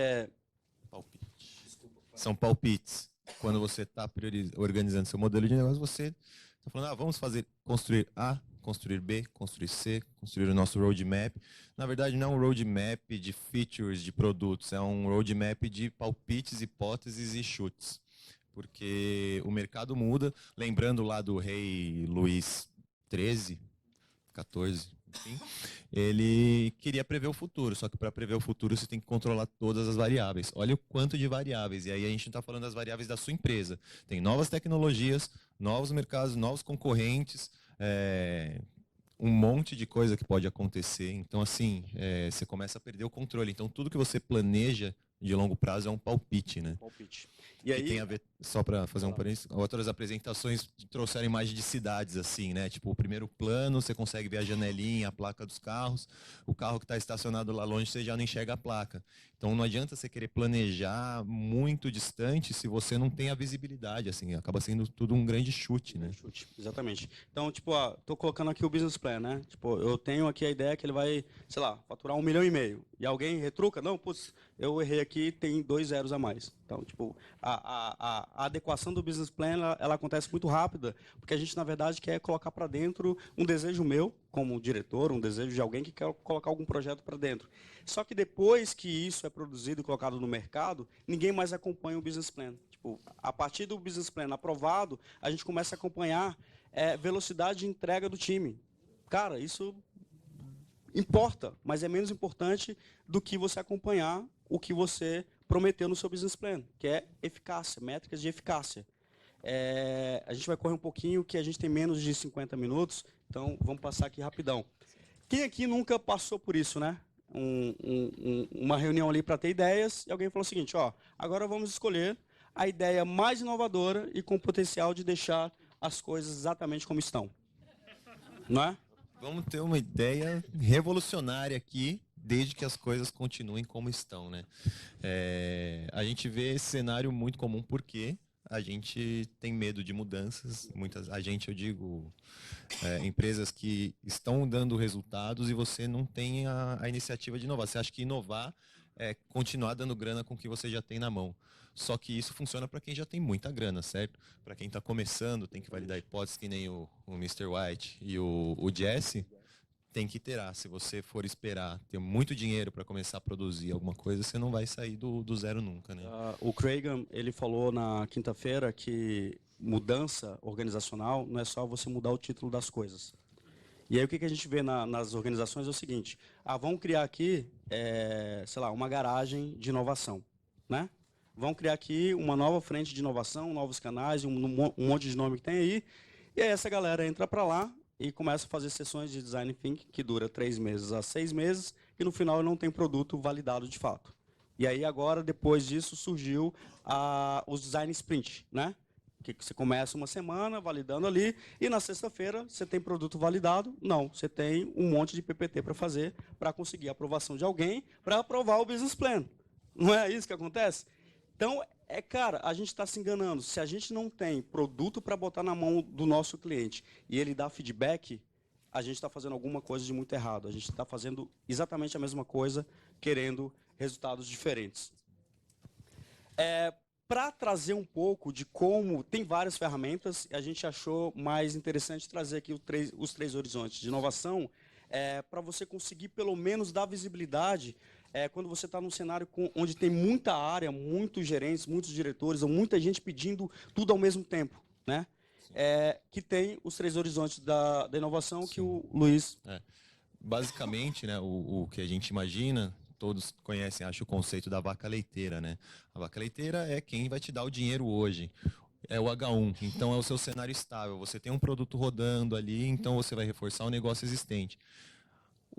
São palpites. Quando você está organizando seu modelo de negócio, você está falando, vamos construir A, construir B, construir C, construir o nosso roadmap. Na verdade, não é um roadmap de features, de produtos, é um roadmap de palpites, hipóteses e chutes. Porque o mercado muda, lembrando lá do rei Luís XIII, XIV, enfim, ele queria prever o futuro, só que para prever o futuro você tem que controlar todas as variáveis. Olha o quanto de variáveis, e aí a gente não está falando das variáveis da sua empresa. Tem novas tecnologias, novos mercados, novos concorrentes, um monte de coisa que pode acontecer. Então, assim, você começa a perder o controle. Então, tudo que você planeja de longo prazo é um palpite, né? Palpite. E aí, tem a ver, só para fazer um parênteses, outras apresentações trouxeram imagem de cidades, assim, né? Tipo, o primeiro plano, você consegue ver a janelinha, a placa dos carros, o carro que está estacionado lá longe, você já não enxerga a placa. Então, não adianta você querer planejar muito distante se você não tem a visibilidade, assim, acaba sendo tudo um grande chute, né? Chute, exatamente. Então, tipo, tô colocando aqui o business plan, né? Tipo, eu tenho aqui a ideia que ele vai, sei lá, faturar 1,5 milhão. E alguém retruca? Não, putz, eu errei aqui, tem 2 zeros a mais. Então, tipo, a adequação do business plan, ela acontece muito rápida, porque a gente, na verdade, quer colocar para dentro um desejo meu, como diretor, um desejo de alguém que quer colocar algum projeto para dentro. Só que depois que isso é produzido e colocado no mercado, ninguém mais acompanha o business plan. Tipo, a partir do business plan aprovado, a gente começa a acompanhar velocidade de entrega do time. Cara, isso importa, mas é menos importante do que você acompanhar o que você prometeu no seu business plan, que é eficácia, métricas de eficácia. A gente vai correr um pouquinho, que a gente tem menos de 50 minutos, então vamos passar aqui rapidão. Quem aqui nunca passou por isso, né? Uma reunião ali para ter ideias, e alguém falou o seguinte, agora vamos escolher a ideia mais inovadora e com potencial de deixar as coisas exatamente como estão. Não é? Vamos ter uma ideia revolucionária aqui, desde que as coisas continuem como estão, né? A gente vê esse cenário muito comum porque a gente tem medo de mudanças. Eu digo, empresas que estão dando resultados e você não tem a iniciativa de inovar. Você acha que inovar continuar dando grana com o que você já tem na mão. Só que isso funciona para quem já tem muita grana, certo? Para quem está começando, tem que validar hipóteses que nem o Mr. White e o Jesse, tem que iterar. Se você for esperar ter muito dinheiro para começar a produzir alguma coisa, você não vai sair do zero nunca, né? O Craig, ele falou na quinta-feira que mudança organizacional não é só você mudar o título das coisas. E aí o que a gente vê nas organizações é o seguinte: vamos criar aqui, sei lá, uma garagem de inovação, né? Vamos criar aqui uma nova frente de inovação, novos canais, um monte de nome que tem aí. E aí essa galera entra para lá e começa a fazer sessões de design thinking que dura 3 meses a 6 meses e no final não tem produto validado de fato. E aí agora, depois disso, surgiu os design sprint, né? Que você começa uma semana validando ali e na sexta-feira você tem produto validado? Não, você tem um monte de PPT para fazer para conseguir a aprovação de alguém para aprovar o business plan. Não é isso que acontece? Então, cara, a gente está se enganando. Se a gente não tem produto para botar na mão do nosso cliente e ele dá feedback, a gente está fazendo alguma coisa de muito errado. A gente está fazendo exatamente a mesma coisa, querendo resultados diferentes. Para trazer um pouco de como tem várias ferramentas, a gente achou mais interessante trazer aqui os três horizontes de inovação, para você conseguir pelo menos dar visibilidade quando você está num cenário onde tem muita área, muitos gerentes, muitos diretores, ou muita gente pedindo tudo ao mesmo tempo, né? Que tem os três horizontes da inovação. Sim. Que o Luiz... Basicamente, né, o que a gente imagina, todos conhecem, acho, o conceito da vaca leiteira, né? A vaca leiteira é quem vai te dar o dinheiro hoje. É o H1, então é o seu cenário estável. Você tem um produto rodando ali, então você vai reforçar o negócio existente.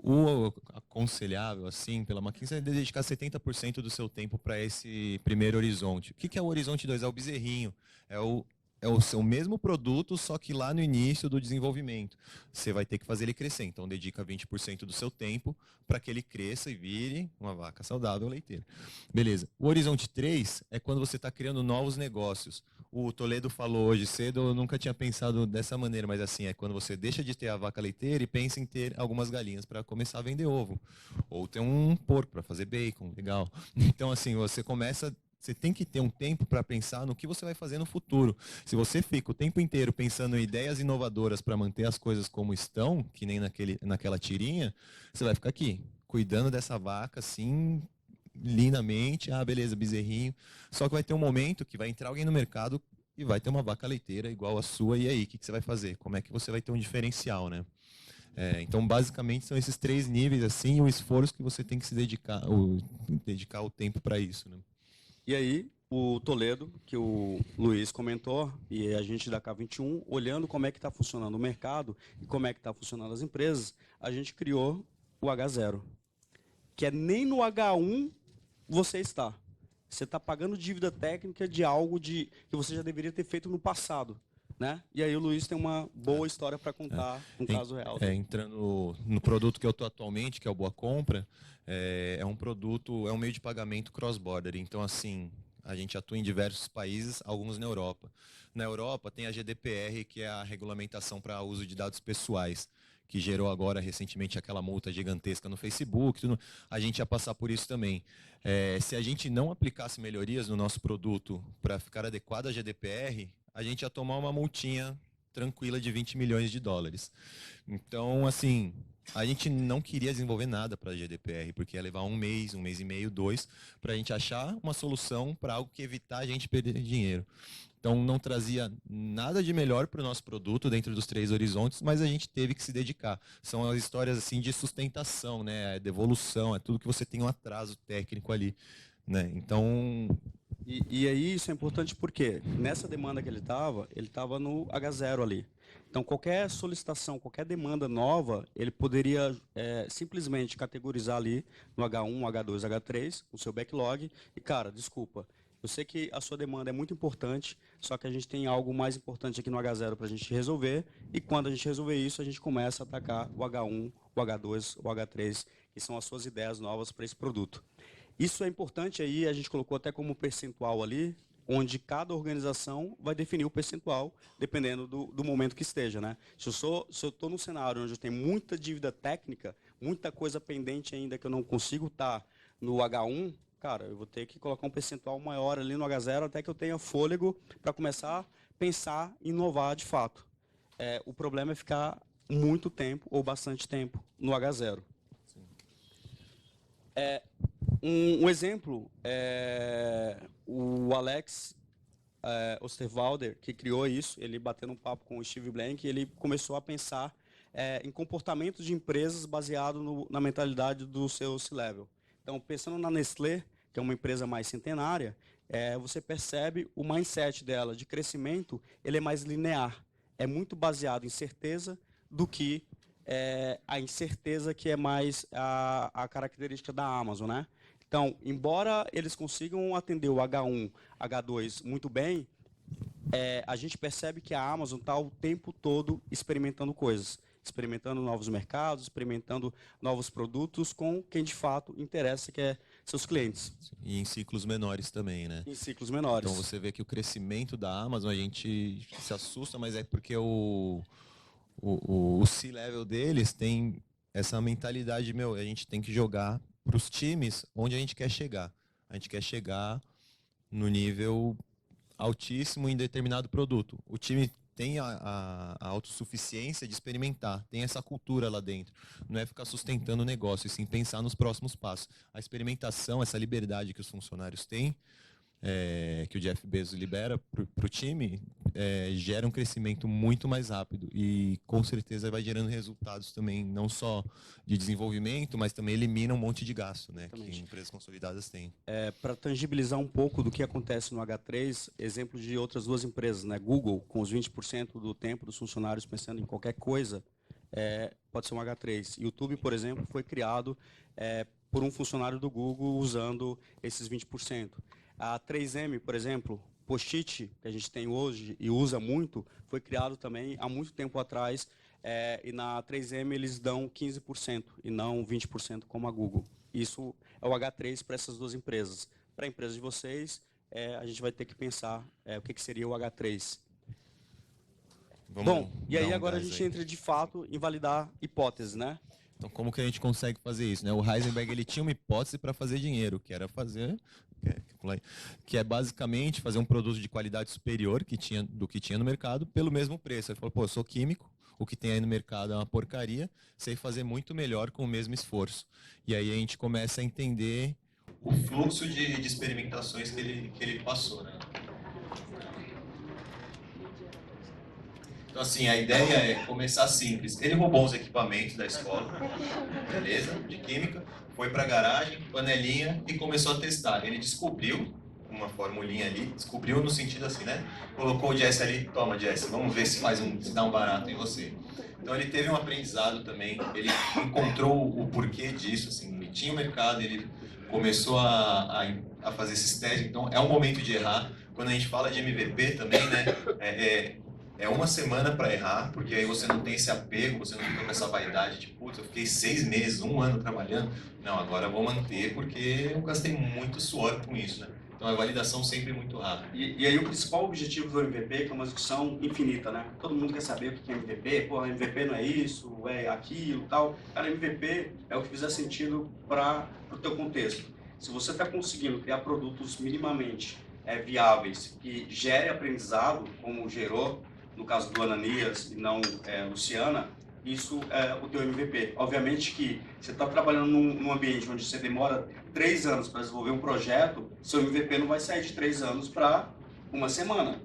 O aconselhável, assim, pela McKinsey, é dedicar 70% do seu tempo para esse primeiro horizonte. O que é o horizonte 2? É o bezerrinho. É o seu mesmo produto, só que lá no início do desenvolvimento. Você vai ter que fazer ele crescer. Então, dedica 20% do seu tempo para que ele cresça e vire uma vaca saudável leiteira. Beleza. O horizonte 3 é quando você está criando novos negócios. O Toledo falou hoje cedo, eu nunca tinha pensado dessa maneira, mas assim, é quando você deixa de ter a vaca leiteira e pensa em ter algumas galinhas para começar a vender ovo. Ou ter um porco para fazer bacon, legal. Então, assim, você tem que ter um tempo para pensar no que você vai fazer no futuro. Se você fica o tempo inteiro pensando em ideias inovadoras para manter as coisas como estão, que nem naquela tirinha, você vai ficar aqui, cuidando dessa vaca, assim, lindamente, beleza, bezerrinho. Só que vai ter um momento que vai entrar alguém no mercado e vai ter uma vaca leiteira igual a sua, e aí, o que você vai fazer? Como é que você vai ter um diferencial, né? Então, basicamente, são esses 3 níveis, assim, o esforço que você tem que se dedicar o tempo para isso, né? E aí, o Toledo, que o Luiz comentou, e a gente da K21, olhando como é que está funcionando o mercado e como é que está funcionando as empresas, a gente criou o H0, que é nem no H1 você está. Você está pagando dívida técnica de algo que você já deveria ter feito no passado. Né? E aí o Luiz tem uma boa história para contar, um caso real. Entrando no produto que eu estou atualmente, que é o Boa Compra, é um meio de pagamento cross-border. Então, assim, a gente atua em diversos países, alguns na Europa. Na Europa tem a GDPR, que é a regulamentação para uso de dados pessoais, que gerou agora recentemente aquela multa gigantesca no Facebook. A gente ia passar por isso também. Se a gente não aplicasse melhorias no nosso produto para ficar adequado à GDPR, a gente ia tomar uma multinha tranquila de 20 milhões de dólares. Então, assim, a gente não queria desenvolver nada para a GDPR, porque ia levar um mês e meio, 2, para a gente achar uma solução para algo que evitar a gente perder dinheiro. Então, não trazia nada de melhor para o nosso produto dentro dos 3 horizontes, mas a gente teve que se dedicar. São as histórias assim de sustentação, né? De evolução, é tudo que você tem um atraso técnico ali, né? Então... E aí isso é importante porque nessa demanda que ele estava no H0 ali. Então, qualquer solicitação, qualquer demanda nova, ele poderia simplesmente categorizar ali no H1, H2, H3, o seu backlog. E, cara, desculpa, eu sei que a sua demanda é muito importante, só que a gente tem algo mais importante aqui no H0 para a gente resolver. E quando a gente resolver isso, a gente começa a atacar o H1, o H2, o H3, que são as suas ideias novas para esse produto. Isso é importante aí, a gente colocou até como percentual ali, onde cada organização vai definir o percentual, dependendo do momento que esteja, né? Se eu estou num cenário onde eu tenho muita dívida técnica, muita coisa pendente ainda que eu não consigo estar no H1, cara, eu vou ter que colocar um percentual maior ali no H0 até que eu tenha fôlego para começar a pensar em inovar de fato. O problema é ficar muito tempo ou bastante tempo no H0. Um exemplo é o Alex Osterwalder, que criou isso. Ele bateu um papo com o Steve Blank e ele começou a pensar em comportamentos de empresas baseado na mentalidade do seu C-Level. Então, pensando na Nestlé, que é uma empresa mais centenária, você percebe o mindset dela de crescimento, ele é mais linear. É muito baseado em certeza do que a incerteza que é mais a característica da Amazon, né? Então, embora eles consigam atender o H1, H2 muito bem, a gente percebe que a Amazon está o tempo todo experimentando coisas, experimentando novos mercados, experimentando novos produtos com quem de fato interessa, que é seus clientes. E em ciclos menores também, né? Em ciclos menores. Então você vê que o crescimento da Amazon, a gente se assusta, mas é porque o C-level deles tem essa mentalidade, a gente tem que jogar para os times onde a gente quer chegar. A gente quer chegar no nível altíssimo em determinado produto. O time tem a autossuficiência de experimentar, tem essa cultura lá dentro. Não é ficar sustentando o negócio, e sim pensar nos próximos passos. A experimentação, essa liberdade que os funcionários têm, que o Jeff Bezos libera para o time, gera um crescimento muito mais rápido e com certeza vai gerando resultados também, não só de desenvolvimento, mas também elimina um monte de gasto, né, que empresas consolidadas têm. Para tangibilizar um pouco do que acontece no H3, exemplo de outras duas empresas, né? Google, com os 20% do tempo dos funcionários pensando em qualquer coisa, pode ser um H3. YouTube, por exemplo, foi criado por um funcionário do Google usando esses 20%. A 3M, por exemplo, Post-it, que a gente tem hoje e usa muito, foi criado também há muito tempo atrás, e na 3M eles dão 15% e não 20% como a Google. Isso é o H3 para essas duas empresas. Para a empresa de vocês, a gente vai ter que pensar o que seria o H3. Bom, e aí agora a gente entra de fato em validar hipóteses, né? Então, como que a gente consegue fazer isso, né? O Heisenberg, ele tinha uma hipótese para fazer dinheiro, que era que é basicamente fazer um produto de qualidade superior do que tinha no mercado pelo mesmo preço. Ele falou, pô, eu sou químico, o que tem aí no mercado é uma porcaria, sei fazer muito melhor com o mesmo esforço. E aí a gente começa a entender o fluxo de experimentações que ele passou, né? Então, assim, a ideia é começar simples. Ele roubou os equipamentos da escola, beleza, de química, foi para a garagem, panelinha, e começou a testar. Ele descobriu uma formulinha ali, descobriu no sentido assim, né? Colocou o Jesse ali, toma Jesse, vamos ver se dá um barato em você. Então ele teve um aprendizado também, ele encontrou o porquê disso, assim, ele tinha o mercado, ele começou a fazer esses testes, então é um momento de errar. Quando a gente fala de MVP também, né? É uma semana para errar, porque aí você não tem esse apego, você não fica com essa vaidade de, putz, eu fiquei 6 meses, 1 ano trabalhando. Não, agora eu vou manter porque eu gastei muito suor com isso, né? Então a validação sempre é muito rápida. E aí o principal objetivo do MVP, que é uma discussão infinita, né? Todo mundo quer saber o que é MVP, pô, MVP não é isso, é aquilo, tal. Cara, MVP é o que fizer sentido para o teu contexto. Se você está conseguindo criar produtos minimamente viáveis que gerem aprendizado, como gerou no caso do Ananias e não Luciana, isso é o teu MVP. Obviamente que você está trabalhando num ambiente onde você demora 3 anos para desenvolver um projeto, seu MVP não vai sair de 3 anos para 1 semana,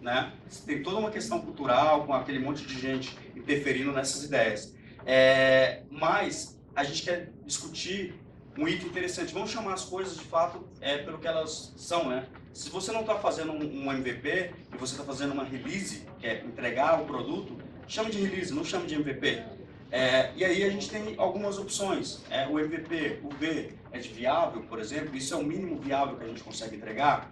né? Você tem toda uma questão cultural, com aquele monte de gente interferindo nessas ideias. Mas a gente quer discutir um item interessante. Vamos chamar as coisas de fato pelo que elas são, né? Se você não está fazendo um MVP e você está fazendo uma release, que é entregar o produto, chame de release, não chame de MVP. E aí a gente tem algumas opções. O MVP, o V é de viável, por exemplo, isso é o mínimo viável que a gente consegue entregar.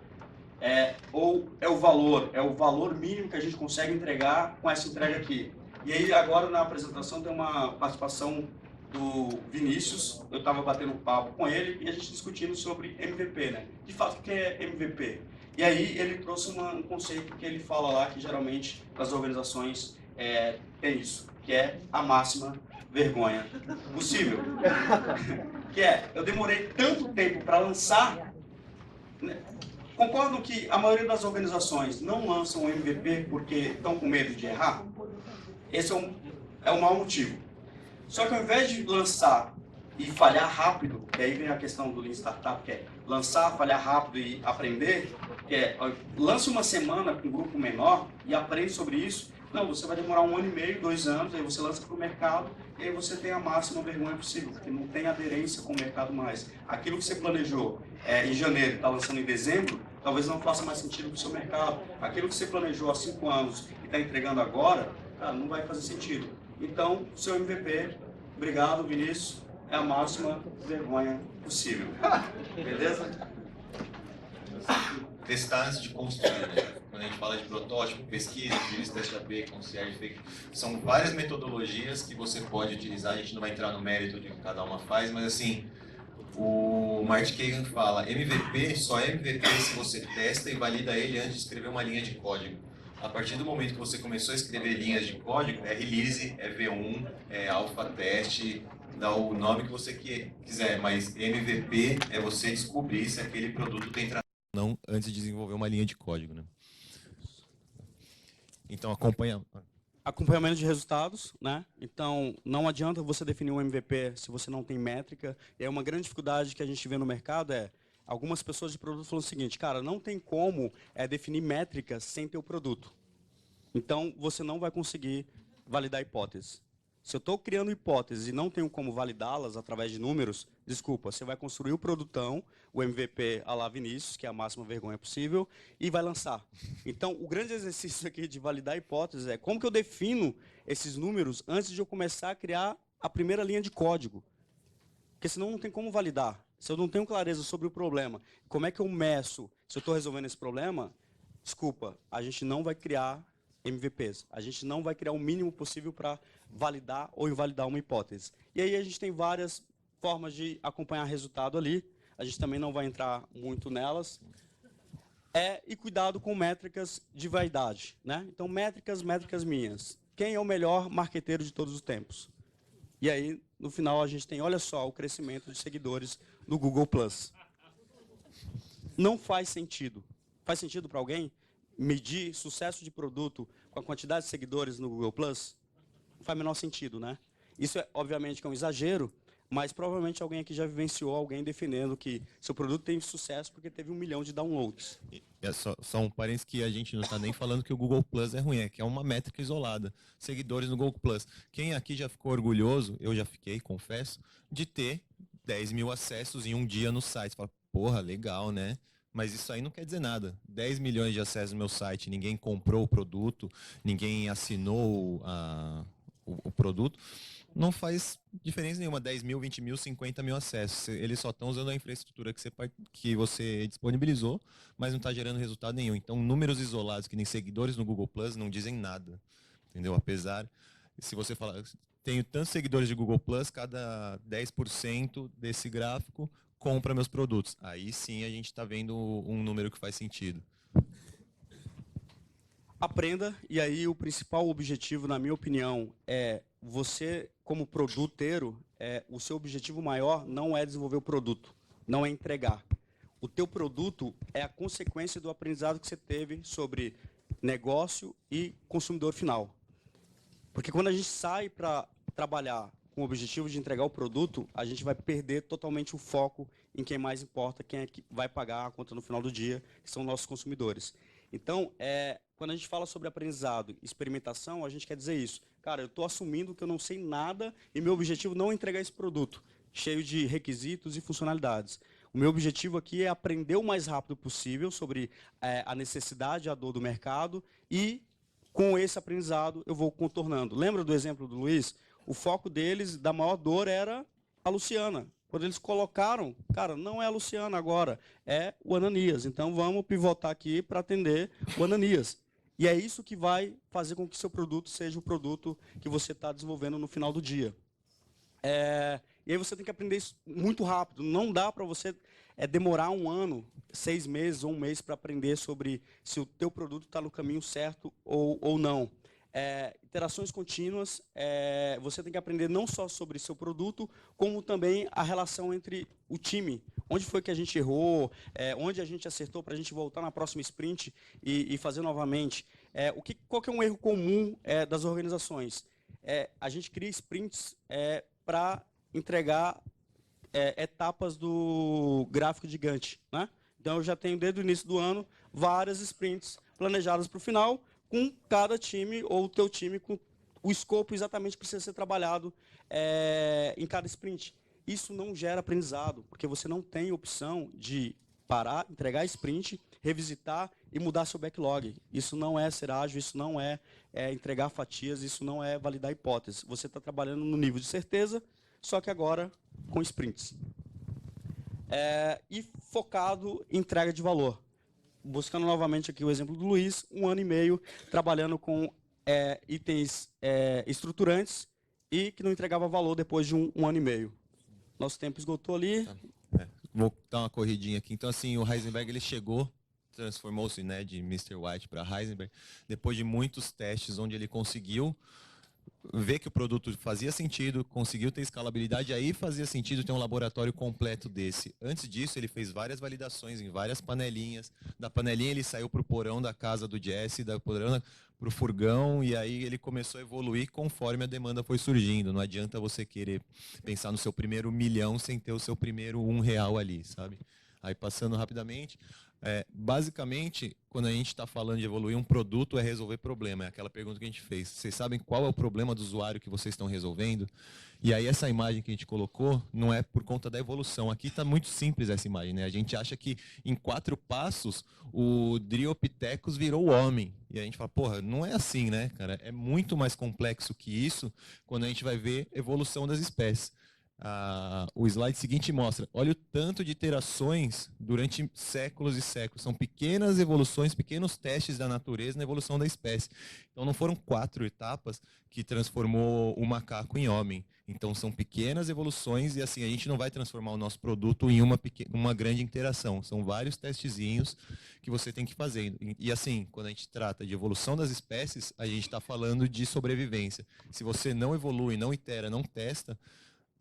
Ou é o valor mínimo que a gente consegue entregar com essa entrega aqui. E aí agora na apresentação tem uma participação do Vinícius, eu estava batendo um papo com ele e a gente discutindo sobre MVP, né? De fato, o que é MVP? E aí ele trouxe um conceito que ele fala lá, que geralmente nas organizações tem isso, que é a máxima vergonha possível. que eu demorei tanto tempo para lançar, né? Concordam que a maioria das organizações não lançam o MVP porque estão com medo de errar? Esse é o maior motivo. Só que ao invés de lançar e falhar rápido, que aí vem a questão do Lean Startup, que é lançar, falhar rápido e aprender, que é lance uma semana com um grupo menor e aprende sobre isso. Não, você vai demorar 1 ano e meio, 2 anos, aí você lança para o mercado e aí você tem a máxima vergonha possível, porque não tem aderência com o mercado mais. Aquilo que você planejou em janeiro e está lançando em dezembro, talvez não faça mais sentido para o seu mercado. Aquilo que você planejou há 5 anos e está entregando agora, cara, não vai fazer sentido. Então, seu MVP, obrigado, Vinícius, é a máxima vergonha possível. Beleza? Testar antes de construir, né? Quando a gente fala de protótipo, pesquisa, utiliza teste AB, concierge, fake, são várias metodologias que você pode utilizar. A gente não vai entrar no mérito de que cada uma faz, mas assim, o Martin Kagan fala, MVP só é MVP se você testa e valida ele antes de escrever uma linha de código. A partir do momento que você começou a escrever linhas de código, é release, é V1, é alpha teste, dá o nome que você quiser, mas MVP é você descobrir se aquele produto tem tração ou não antes de desenvolver uma linha de código, né? Então, Acompanhamento de resultados, né? Então, não adianta você definir um MVP se você não tem métrica. E aí uma grande dificuldade que a gente vê no mercado é algumas pessoas de produto falam o seguinte, cara, não tem como definir métricas sem ter o produto. Então, você não vai conseguir validar hipóteses. Se eu estou criando hipóteses e não tenho como validá-las através de números, desculpa, você vai construir o produtão, o MVP à la Vinícius, que é a máxima vergonha possível, e vai lançar. Então, o grande exercício aqui de validar hipóteses é como que eu defino esses números antes de eu começar a criar a primeira linha de código. Porque senão não tem como validar. Se eu não tenho clareza sobre o problema, como é que eu meço se eu estou resolvendo esse problema, desculpa, a gente não vai criar MVPs. A gente não vai criar o mínimo possível para validar ou invalidar uma hipótese. E aí a gente tem várias formas de acompanhar resultado ali. A gente também não vai entrar muito nelas. E cuidado com métricas de vaidade, né? Então, métricas minhas. Quem é o melhor marqueteiro de todos os tempos? E aí, no final, a gente tem, olha só, o crescimento de seguidores do Google+. Não faz sentido. Faz sentido para alguém medir sucesso de produto com a quantidade de seguidores no Google+? Não faz o menor sentido, né? Isso, obviamente, que é um exagero, mas provavelmente alguém aqui já vivenciou alguém defendendo que seu produto tem sucesso porque teve 1 milhão de downloads. É só um parênteses que a gente não está nem falando que o Google Plus é ruim, que é uma métrica isolada. Seguidores no Google Plus. Quem aqui já ficou orgulhoso, eu já fiquei, confesso, de ter 10 mil acessos em um dia no site. Fala, porra, legal, né? Mas isso aí não quer dizer nada. 10 milhões de acessos no meu site, ninguém comprou o produto, ninguém assinou o produto. Não faz diferença nenhuma, 10 mil, 20 mil, 50 mil acessos. Eles só estão usando a infraestrutura que você disponibilizou, mas não está gerando resultado nenhum. Então, números isolados, que nem seguidores no Google Plus, não dizem nada. Entendeu? Apesar, se você falar, tenho tantos seguidores de Google Plus, cada 10% desse gráfico compra meus produtos. Aí sim a gente está vendo um número que faz sentido. Aprenda, e aí o principal objetivo, na minha opinião, é você, como produteiro, o seu objetivo maior não é desenvolver o produto, não é entregar. O teu produto é a consequência do aprendizado que você teve sobre negócio e consumidor final. Porque quando a gente sai para trabalhar com o objetivo de entregar o produto, a gente vai perder totalmente o foco em quem mais importa, quem é que vai pagar a conta no final do dia, que são nossos consumidores. Então, quando a gente fala sobre aprendizado e experimentação, a gente quer dizer isso. Cara, eu estou assumindo que eu não sei nada e meu objetivo não é entregar esse produto, cheio de requisitos e funcionalidades. O meu objetivo aqui é aprender o mais rápido possível sobre a necessidade e a dor do mercado e, com esse aprendizado, eu vou contornando. Lembra do exemplo do Luiz? O foco deles, da maior dor, era a Luciana. Quando eles colocaram, cara, não é a Luciana agora, é o Ananias. Então, vamos pivotar aqui para atender o Ananias. E é isso que vai fazer com que seu produto seja o produto que você está desenvolvendo no final do dia. E aí você tem que aprender isso muito rápido. Não dá para você demorar 1 ano, 6 meses ou 1 mês para aprender sobre se o teu produto está no caminho certo ou não. Interações contínuas, você tem que aprender não só sobre seu produto, como também a relação entre o time. Onde foi que a gente errou, onde a gente acertou para a gente voltar na próxima sprint e fazer novamente. Qual que é um erro comum das organizações? A gente cria sprints para entregar etapas do gráfico de Gantt, né? Então, eu já tenho, desde o início do ano, várias sprints planejadas para o final, com cada time, ou o teu time, com o escopo exatamente que precisa ser trabalhado em cada sprint. Isso não gera aprendizado, porque você não tem opção de parar, entregar a sprint, revisitar e mudar seu backlog. Isso não é ser ágil, isso não é entregar fatias, isso não é validar hipóteses. Você está trabalhando no nível de certeza, só que agora com sprints. E focado em entrega de valor. Buscando novamente aqui o exemplo do Luiz, 1 ano e meio trabalhando com itens estruturantes e que não entregava valor depois de um ano e meio. Nosso tempo esgotou ali. Vou dar uma corridinha aqui. Então, assim, o Heisenberg ele chegou, transformou-se, né, de Mr. White para Heisenberg, depois de muitos testes onde ele conseguiu ver que o produto fazia sentido, conseguiu ter escalabilidade, aí fazia sentido ter um laboratório completo desse. Antes disso, ele fez várias validações em várias panelinhas. Da panelinha ele saiu para o porão da casa do Jesse, da porão para o furgão, e aí ele começou a evoluir conforme a demanda foi surgindo. Não adianta você querer pensar no seu primeiro 1 milhão sem ter o seu primeiro R$ 1 ali, sabe? Aí passando rapidamente, basicamente, quando a gente está falando de evoluir um produto, é resolver problema. É aquela pergunta que a gente fez. Vocês sabem qual é o problema do usuário que vocês estão resolvendo? E aí essa imagem que a gente colocou não é por conta da evolução. Aqui está muito simples essa imagem, né? A gente acha que em 4 passos o Dryopithecus virou homem. E a gente fala, porra, não é assim, né, cara? É muito mais complexo que isso quando a gente vai ver evolução das espécies. O slide seguinte mostra, olha o tanto de iterações durante séculos e séculos. São pequenas evoluções, pequenos testes da natureza na evolução da espécie. Então não foram 4 etapas que transformou o macaco em homem. Então são pequenas evoluções e assim a gente não vai transformar o nosso produto em uma grande interação. São vários testezinhos que você tem que ir fazendo. E assim, quando a gente trata de evolução das espécies, a gente está falando de sobrevivência. Se você não evolui, não itera, não testa,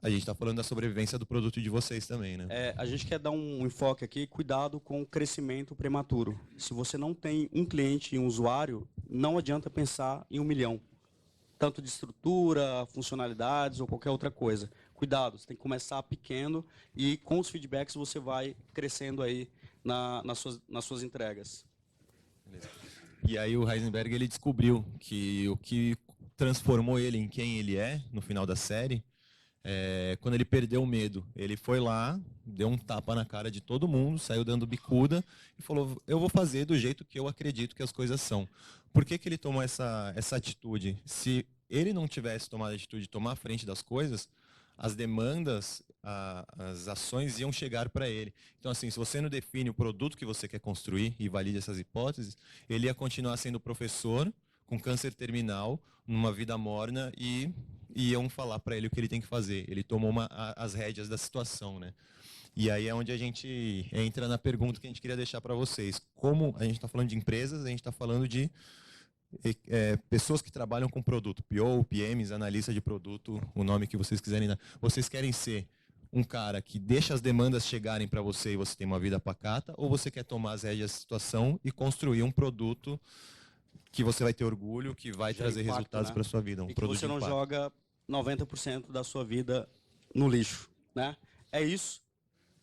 a gente está falando da sobrevivência do produto de vocês também, né? A gente quer dar um enfoque aqui, cuidado com o crescimento prematuro. Se você não tem um cliente e um usuário, não adianta pensar em 1 milhão. Tanto de estrutura, funcionalidades ou qualquer outra coisa. Cuidado, você tem que começar pequeno e com os feedbacks você vai crescendo aí nas suas entregas. Beleza. E aí o Heisenberg ele descobriu que o que transformou ele em quem ele é no final da série, quando ele perdeu o medo, ele foi lá, deu um tapa na cara de todo mundo, saiu dando bicuda e falou, eu vou fazer do jeito que eu acredito que as coisas são. Por que ele tomou essa atitude? Se ele não tivesse tomado a atitude de tomar a frente das coisas, as demandas, as ações iam chegar para ele. Então, assim, se você não define o produto que você quer construir e valide essas hipóteses, ele ia continuar sendo professor com câncer terminal, numa vida morna e iam falar para ele o que ele tem que fazer. Ele tomou as rédeas da situação, né? E aí é onde a gente entra na pergunta que a gente queria deixar para vocês. Como a gente está falando de empresas, a gente está falando de pessoas que trabalham com produto, PO, PMs, analista de produto, o nome que vocês quiserem dar. Vocês querem ser um cara que deixa as demandas chegarem para você e você tem uma vida pacata, ou você quer tomar as rédeas da situação e construir um produto que você vai ter orgulho, que vai trazer impacto, resultados, né, para a sua vida. E que você não joga 90% da sua vida no lixo, né? É isso.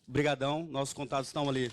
Brigadão, nossos contatos estão ali.